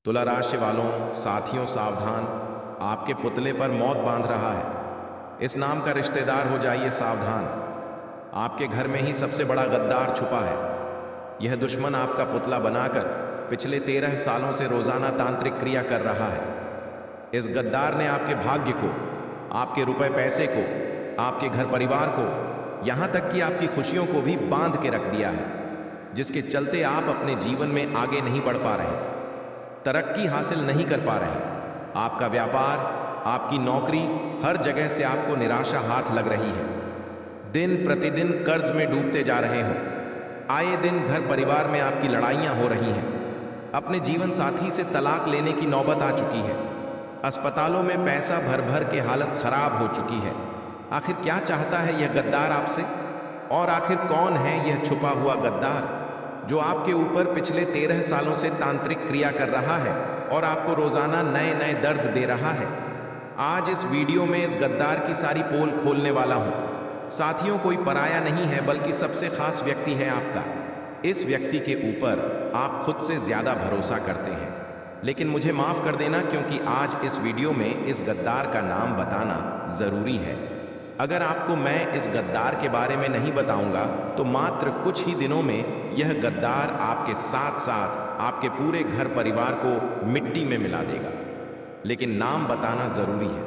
तुला राशि वालों, साथियों सावधान, आपके पुतले पर मौत बांध रहा है। इस नाम का रिश्तेदार हो जाइए सावधान। आपके घर में ही सबसे बड़ा गद्दार छुपा है। यह दुश्मन आपका पुतला बनाकर पिछले 13 सालों से रोजाना तांत्रिक क्रिया कर रहा है। इस गद्दार ने आपके भाग्य को, आपके रुपए पैसे को, आपके घर परिवार को, यहां तक कि आपकी खुशियों को भी बांध के रख दिया है, जिसके चलते आप अपने जीवन में आगे नहीं बढ़ पा रहे, तरक्की हासिल नहीं कर पा रहे। आपका व्यापार, आपकी नौकरी, हर जगह से आपको निराशा हाथ लग रही है। दिन प्रतिदिन कर्ज में डूबते जा रहे हो। आए दिन घर परिवार में आपकी लड़ाइयां हो रही हैं। अपने जीवन साथी से तलाक लेने की नौबत आ चुकी है। अस्पतालों में पैसा भर भर के हालत खराब हो चुकी है। आखिर क्या चाहता है यह गद्दार आपसे? और आखिर कौन है यह छुपा हुआ गद्दार जो आपके ऊपर पिछले 13 सालों से तांत्रिक क्रिया कर रहा है और आपको रोजाना नए नए दर्द दे रहा है? आज इस वीडियो में इस गद्दार की सारी पोल खोलने वाला हूं। साथियों, कोई पराया नहीं है बल्कि सबसे खास व्यक्ति है आपका। इस व्यक्ति के ऊपर आप खुद से ज्यादा भरोसा करते हैं, लेकिन मुझे माफ कर देना क्योंकि आज इस वीडियो में इस गद्दार का नाम बताना जरूरी है। अगर आपको मैं इस गद्दार के बारे में नहीं बताऊंगा तो मात्र कुछ ही दिनों में यह गद्दार आपके साथ साथ आपके पूरे घर परिवार को मिट्टी में मिला देगा। लेकिन नाम बताना जरूरी है।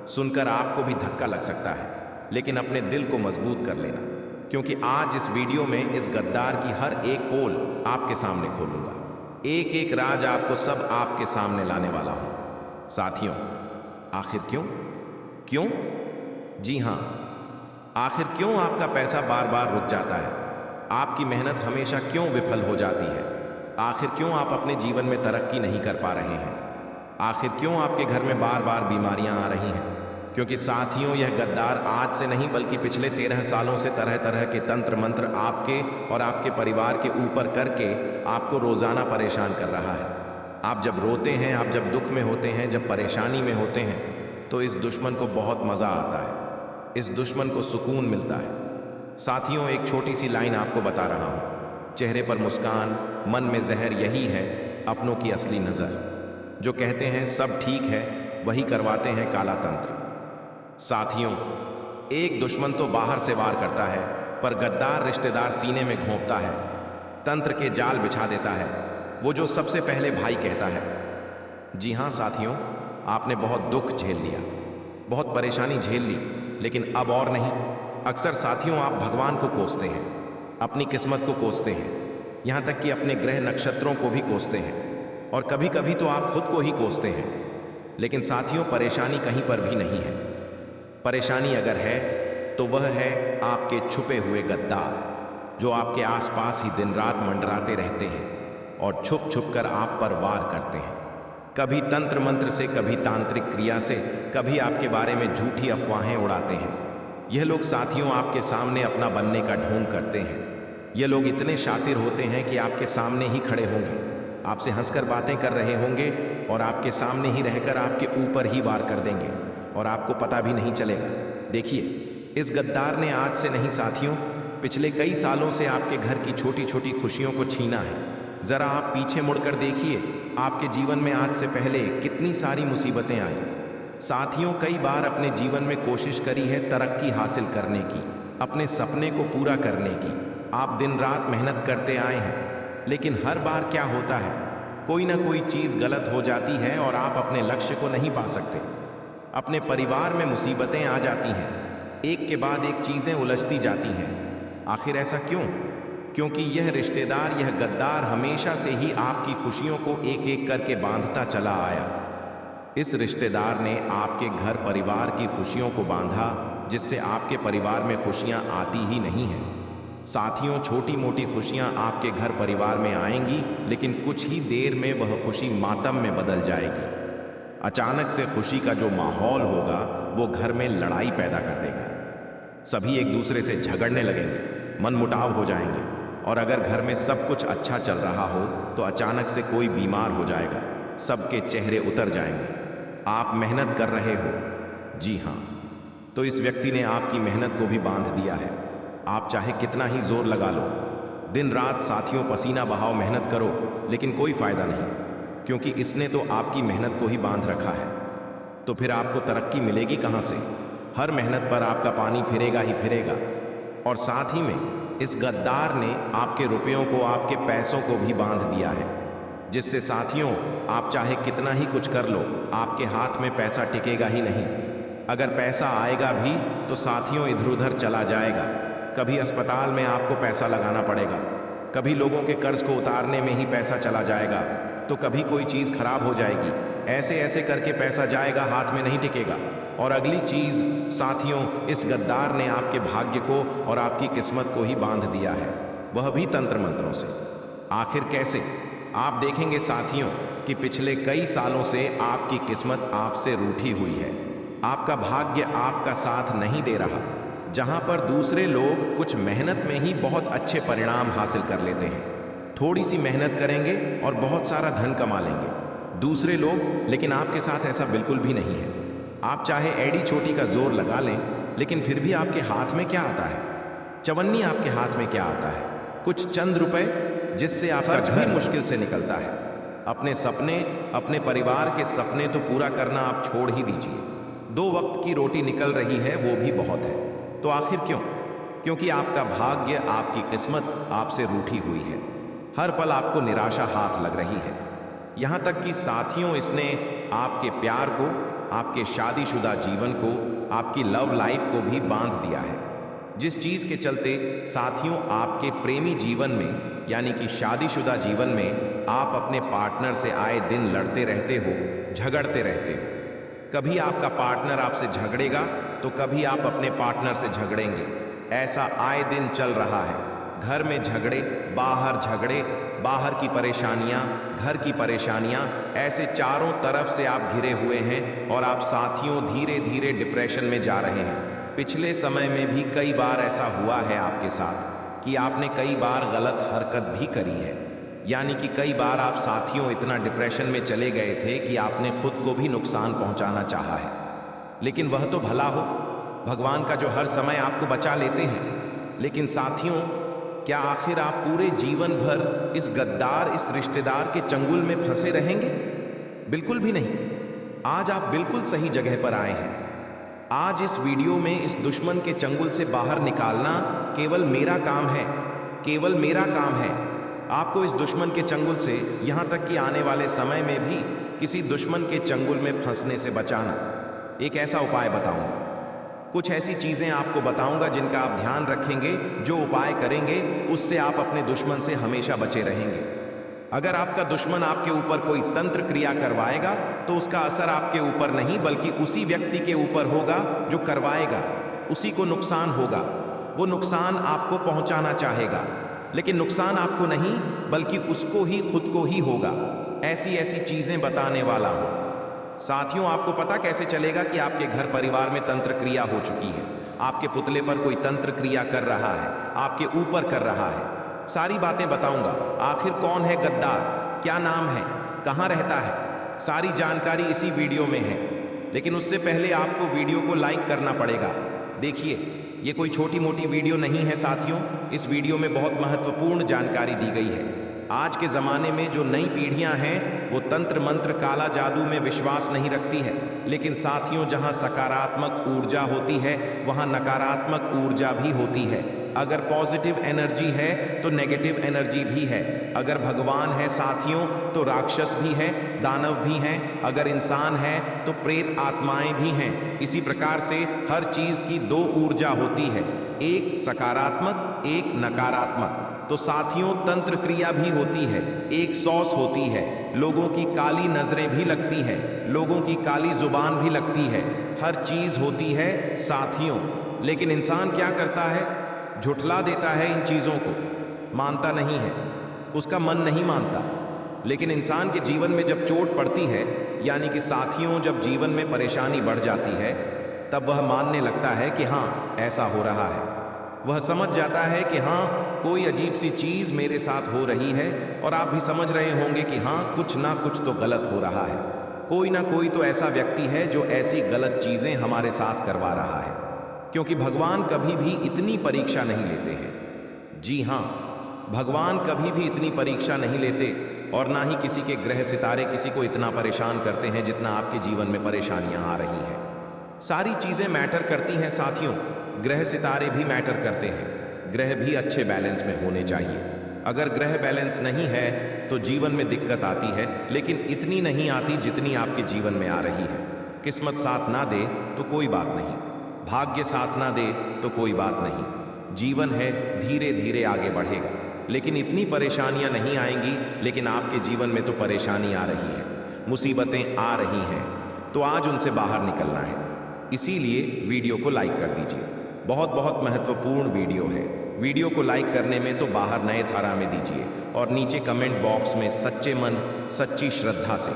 सुनकर आपको भी धक्का लग सकता है, लेकिन अपने दिल को मजबूत कर लेना, क्योंकि आज इस वीडियो में इस गद्दार की हर एक पोल आपके सामने खोलूंगा। एक एक राज आपको सब आपके सामने लाने वाला हूं। साथियों, आखिर क्यों क्यों जी हां, आखिर क्यों आपका पैसा बार बार रुक जाता है? आपकी मेहनत हमेशा क्यों विफल हो जाती है? आखिर क्यों आप अपने जीवन में तरक्की नहीं कर पा रहे हैं? आखिर क्यों आपके घर में बार बार बीमारियां आ रही हैं? क्योंकि साथियों, यह गद्दार आज से नहीं बल्कि पिछले 13 सालों से तरह तरह के तंत्र मंत्र आपके और आपके परिवार के ऊपर करके आपको रोजाना परेशान कर रहा है। आप जब रोते हैं, आप जब दुख में होते हैं, जब परेशानी में होते हैं, तो इस दुश्मन को बहुत मजा आता है। इस दुश्मन को सुकून मिलता है। साथियों, एक छोटी सी लाइन आपको बता रहा हूं। चेहरे पर मुस्कान, मन में जहर, यही है अपनों की असली नजर। जो कहते हैं सब ठीक है, वही करवाते हैं काला तंत्र। साथियों, एक दुश्मन तो बाहर से वार करता है, पर गद्दार रिश्तेदार सीने में घोंपता है, तंत्र के जाल बिछा देता है, वो जो सबसे पहले भाई कहता है। जी हां साथियों, आपने बहुत दुख झेल लिया, बहुत परेशानी झेल ली, लेकिन अब और नहीं। अक्सर साथियों, आप भगवान को कोसते हैं, अपनी किस्मत को कोसते हैं, यहां तक कि अपने ग्रह नक्षत्रों को भी कोसते हैं, और कभी कभी तो आप खुद को ही कोसते हैं। लेकिन साथियों, परेशानी कहीं पर भी नहीं है। परेशानी अगर है तो वह है आपके छुपे हुए गद्दार, जो आपके आसपास ही दिन रात मंडराते रहते हैं और छुप छुप कर आप पर वार करते हैं। कभी तंत्र मंत्र से, कभी तांत्रिक क्रिया से, कभी आपके बारे में झूठी अफवाहें उड़ाते हैं। यह लोग साथियों आपके सामने अपना बनने का ढोंग करते हैं। यह लोग इतने शातिर होते हैं कि आपके सामने ही खड़े होंगे, आपसे हंसकर बातें कर रहे होंगे और आपके सामने ही रहकर आपके ऊपर ही वार कर देंगे और आपको पता भी नहीं चलेगा। देखिए, इस गद्दार ने आज से नहीं साथियों, पिछले कई सालों से आपके घर की छोटी छोटी खुशियों को छीना है। जरा आप पीछे मुड़कर देखिए, आपके जीवन में आज से पहले कितनी सारी मुसीबतें आई। साथियों, कई बार अपने जीवन में कोशिश करी है तरक्की हासिल करने की, अपने सपने को पूरा करने की। आप दिन रात मेहनत करते आए हैं, लेकिन हर बार क्या होता है, कोई ना कोई चीज गलत हो जाती है और आप अपने लक्ष्य को नहीं पा सकते। अपने परिवार में मुसीबतें आ जाती हैं, एक के बाद एक चीजें उलझती जाती हैं। आखिर ऐसा क्यों? क्योंकि यह रिश्तेदार, यह गद्दार हमेशा से ही आपकी खुशियों को एक एक करके बांधता चला आया। इस रिश्तेदार ने आपके घर परिवार की खुशियों को बांधा, जिससे आपके परिवार में खुशियां आती ही नहीं हैं। साथियों, छोटी मोटी खुशियां आपके घर परिवार में आएंगी, लेकिन कुछ ही देर में वह खुशी मातम में बदल जाएगी। अचानक से खुशी का जो माहौल होगा वो घर में लड़ाई पैदा कर देगा। सभी एक दूसरे से झगड़ने लगेंगे, मनमुटाव हो जाएंगे, और अगर घर में सब कुछ अच्छा चल रहा हो तो अचानक से कोई बीमार हो जाएगा, सबके चेहरे उतर जाएंगे। आप मेहनत कर रहे हो, जी हां, तो इस व्यक्ति ने आपकी मेहनत को भी बांध दिया है। आप चाहे कितना ही जोर लगा लो, दिन रात साथियों पसीना बहाओ, मेहनत करो, लेकिन कोई फायदा नहीं। क्योंकि इसने तो आपकी मेहनत को ही बांध रखा है। तो फिर आपको तरक्की मिलेगी कहाँ से? हर मेहनत पर आपका पानी फिरेगा ही फिरेगा। और साथ ही में इस गद्दार ने आपके रुपयों को, आपके पैसों को भी बांध दिया है, जिससे साथियों आप चाहे कितना ही कुछ कर लो, आपके हाथ में पैसा टिकेगा ही नहीं। अगर पैसा आएगा भी तो साथियों इधर उधर चला जाएगा। कभी अस्पताल में आपको पैसा लगाना पड़ेगा, कभी लोगों के कर्ज को उतारने में ही पैसा चला जाएगा, तो कभी कोई चीज़ खराब हो जाएगी। ऐसे ऐसे करके पैसा जाएगा, हाथ में नहीं टिकेगा। और अगली चीज़ साथियों, इस गद्दार ने आपके भाग्य को और आपकी किस्मत को ही बांध दिया है, वह भी तंत्र मंत्रों से। आखिर कैसे? आप देखेंगे साथियों कि पिछले कई सालों से आपकी किस्मत आपसे रूठी हुई है। आपका भाग्य आपका साथ नहीं दे रहा। जहां पर दूसरे लोग कुछ मेहनत में ही बहुत अच्छे परिणाम हासिल कर लेते हैं, थोड़ी सी मेहनत करेंगे और बहुत सारा धन कमा लेंगे दूसरे लोग, लेकिन आपके साथ ऐसा बिल्कुल भी नहीं है। आप चाहे एड़ी छोटी का जोर लगा लें, लेकिन फिर भी आपके हाथ में क्या आता है? चवन्नी आपके हाथ में क्या आता है? कुछ चंद रुपए, जिससे आपका घर मुश्किल से निकलता है। अपने सपने, अपने परिवार के सपने तो पूरा करना आप छोड़ ही दीजिए। 2 वक्त की रोटी निकल रही है, वो भी बहुत है। तो आखिर क्यों? क्योंकि आपका भाग्य, आपकी किस्मत आपसे रूठी हुई है। हर पल आपको निराशा हाथ लग रही है। यहाँ तक कि साथियों, इसने आपके प्यार को, आपके शादीशुदा जीवन को, आपकी लव लाइफ को भी बांध दिया है। जिस चीज़ के चलते साथियों आपके प्रेमी जीवन में, यानी कि शादीशुदा जीवन में, आप अपने पार्टनर से आए दिन लड़ते रहते हो, झगड़ते रहते हो। कभी आपका पार्टनर आपसे झगड़ेगा तो कभी आप अपने पार्टनर से झगड़ेंगे। ऐसा आए दिन चल रहा है। घर में झगड़े, बाहर की परेशानियां, घर की परेशानियां, ऐसे चारों तरफ से आप घिरे हुए हैं और आप साथियों धीरे धीरे डिप्रेशन में जा रहे हैं। पिछले समय में भी कई बार ऐसा हुआ है आपके साथ कि आपने कई बार गलत हरकत भी करी है, यानी कि कई बार आप साथियों इतना डिप्रेशन में चले गए थे कि आपने खुद को भी नुकसान पहुंचाना चाहा है। लेकिन वह तो भला हो, भगवान का जो हर समय आपको बचा लेते हैं। लेकिन साथियों, क्या आखिर आप पूरे जीवन भर इस गद्दार, इस रिश्तेदार के चंगुल में फंसे रहेंगे? बिल्कुल भी नहीं। आज आप बिल्कुल सही जगह पर आए हैं। आज इस वीडियो में इस दुश्मन के चंगुल से बाहर निकालना केवल मेरा काम है, केवल मेरा काम है। आपको इस दुश्मन के चंगुल से, यहाँ तक कि आने वाले समय में भी किसी दुश्मन के चंगुल में फंसने से बचाना। एक ऐसा उपाय बताऊंगा, कुछ ऐसी चीजें आपको बताऊंगा जिनका आप ध्यान रखेंगे। जो उपाय करेंगे उससे आप अपने दुश्मन से हमेशा बचे रहेंगे। अगर आपका दुश्मन आपके ऊपर कोई तंत्र क्रिया करवाएगा तो उसका असर आपके ऊपर नहीं बल्कि उसी व्यक्ति के ऊपर होगा जो करवाएगा। उसी को नुकसान होगा। वो नुकसान आपको पहुंचाना चाहेगा, लेकिन नुकसान आपको नहीं बल्कि उसको ही, खुद को ही होगा। ऐसी ऐसी चीजें बताने वाला हूं। साथियों, आपको पता कैसे चलेगा कि आपके घर परिवार में तंत्र क्रिया हो चुकी है? आपके पुतले पर कोई तंत्र क्रिया कर रहा है, आपके ऊपर कर रहा है। सारी बातें बताऊंगा। आखिर कौन है गद्दार, क्या नाम है, कहां रहता है, सारी जानकारी इसी वीडियो में है। लेकिन उससे पहले आपको वीडियो को लाइक करना पड़ेगा। देखिए, ये कोई छोटी मोटी वीडियो नहीं है साथियों। इस वीडियो में बहुत महत्वपूर्ण जानकारी दी गई है। आज के ज़माने में जो नई पीढ़ियां हैं वो तंत्र मंत्र, काला जादू में विश्वास नहीं रखती है। लेकिन साथियों, जहां सकारात्मक ऊर्जा होती है वहां नकारात्मक ऊर्जा भी होती है। अगर पॉजिटिव एनर्जी है तो नेगेटिव एनर्जी भी है। अगर भगवान है साथियों तो राक्षस भी है, दानव भी हैं। अगर इंसान है तो प्रेत आत्माएं भी हैं। इसी प्रकार से हर चीज़ की 2 ऊर्जा होती है, एक सकारात्मक, एक नकारात्मक। तो साथियों, तंत्र क्रिया भी होती है, एक सॉस होती है। लोगों की काली नजरें भी लगती है, लोगों की काली जुबान भी लगती है। हर चीज होती है साथियों। लेकिन इंसान क्या करता है? झुठला देता है इन चीजों को, मानता नहीं है, उसका मन नहीं मानता। लेकिन इंसान के जीवन में जब चोट पड़ती है, यानी कि साथियों जब जीवन में परेशानी बढ़ जाती है, तब वह मानने लगता है कि हाँ, ऐसा हो रहा है। वह समझ जाता है कि हाँ, कोई अजीब सी चीज मेरे साथ हो रही है। और आप भी समझ रहे होंगे कि हाँ, कुछ ना कुछ तो गलत हो रहा है। कोई ना कोई तो ऐसा व्यक्ति है जो ऐसी गलत चीजें हमारे साथ करवा रहा है। क्योंकि भगवान कभी भी इतनी परीक्षा नहीं लेते हैं। जी हाँ, भगवान कभी भी इतनी परीक्षा नहीं लेते और ना ही किसी के ग्रह सितारे किसी को इतना परेशान करते हैं जितना आपके जीवन में परेशानियां आ रही हैं। सारी चीजें मैटर करती हैं साथियों, ग्रह सितारे भी मैटर करते हैं। ग्रह भी अच्छे बैलेंस में होने चाहिए। अगर ग्रह बैलेंस नहीं है तो जीवन में दिक्कत आती है, लेकिन इतनी नहीं आती जितनी आपके जीवन में आ रही है। किस्मत साथ ना दे तो कोई बात नहीं, भाग्य साथ ना दे तो कोई बात नहीं। जीवन है, धीरे धीरे आगे बढ़ेगा, लेकिन इतनी परेशानियां नहीं आएंगी। लेकिन आपके जीवन में तो परेशानी आ रही है, मुसीबतें आ रही हैं, तो आज उनसे बाहर निकलना है। इसीलिए वीडियो को लाइक कर दीजिए। बहुत बहुत महत्वपूर्ण वीडियो है। वीडियो को लाइक करने में तो बाहर नए धारा में दीजिए, और नीचे कमेंट बॉक्स में सच्चे मन सच्ची श्रद्धा से,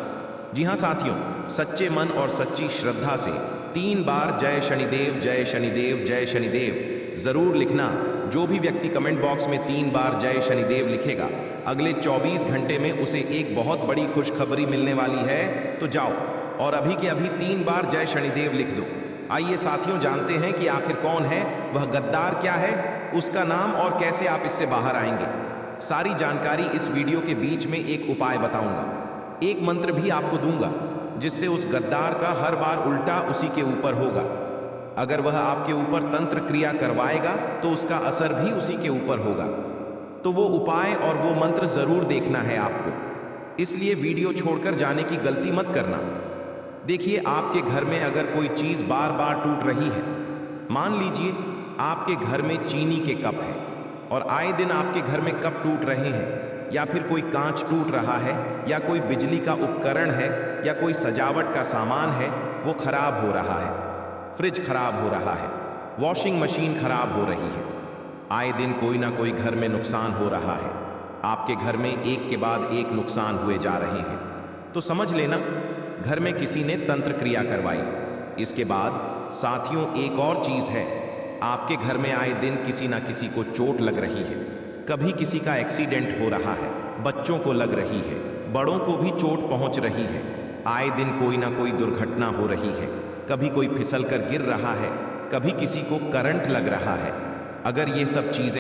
जी हाँ साथियों, सच्चे मन और सच्ची श्रद्धा से 3 बार जय शनिदेव जय शनिदेव जय शनिदेव जरूर लिखना। जो भी व्यक्ति कमेंट बॉक्स में 3 बार जय शनिदेव लिखेगा, अगले 24 घंटे में उसे एक बहुत बड़ी खुशखबरी मिलने वाली है। तो जाओ और अभी के अभी 3 बार जय शनिदेव लिख दो। आइए साथियों, जानते हैं कि आखिर कौन है वह गद्दार, क्या है उसका नाम और कैसे आप इससे बाहर आएंगे। सारी जानकारी इस वीडियो के बीच में एक उपाय बताऊंगा, एक मंत्र भी आपको दूंगा, जिससे उस गद्दार का हर बार उल्टा उसी के ऊपर होगा। अगर वह आपके ऊपर तंत्र क्रिया करवाएगा तो उसका असर भी उसी के ऊपर होगा। तो वो उपाय और वो मंत्र जरूर देखना है आपको, इसलिए वीडियो छोड़कर जाने की गलती मत करना। देखिए, आपके घर में अगर कोई चीज बार बार टूट रही है, मान लीजिए आपके घर में चीनी के कप हैं और आए दिन आपके घर में कप टूट रहे हैं, या फिर कोई कांच टूट रहा है, या कोई बिजली का उपकरण है, या कोई सजावट का सामान है वो खराब हो रहा है, फ्रिज खराब हो रहा है, वॉशिंग मशीन खराब हो रही है, आए दिन कोई ना कोई घर में नुकसान हो रहा है। आपके घर में एक के बाद एक नुकसान हुए जा रहे हैं, तो समझ लेना घर में किसी ने तंत्र क्रिया करवाई। इसके बाद साथियों, एक और चीज है, आपके घर में आए दिन किसी ना किसी को चोट लग रही है। कभी किसी का एक्सीडेंट हो रहा है, बच्चों को लग रही है, बड़ों को भी चोट पहुंच रही है। आए दिन कोई ना कोई दुर्घटना हो रही है, कभी कोई फिसल कर गिर रहा है, कभी किसी को करंट लग रहा है। अगर ये सब चीजें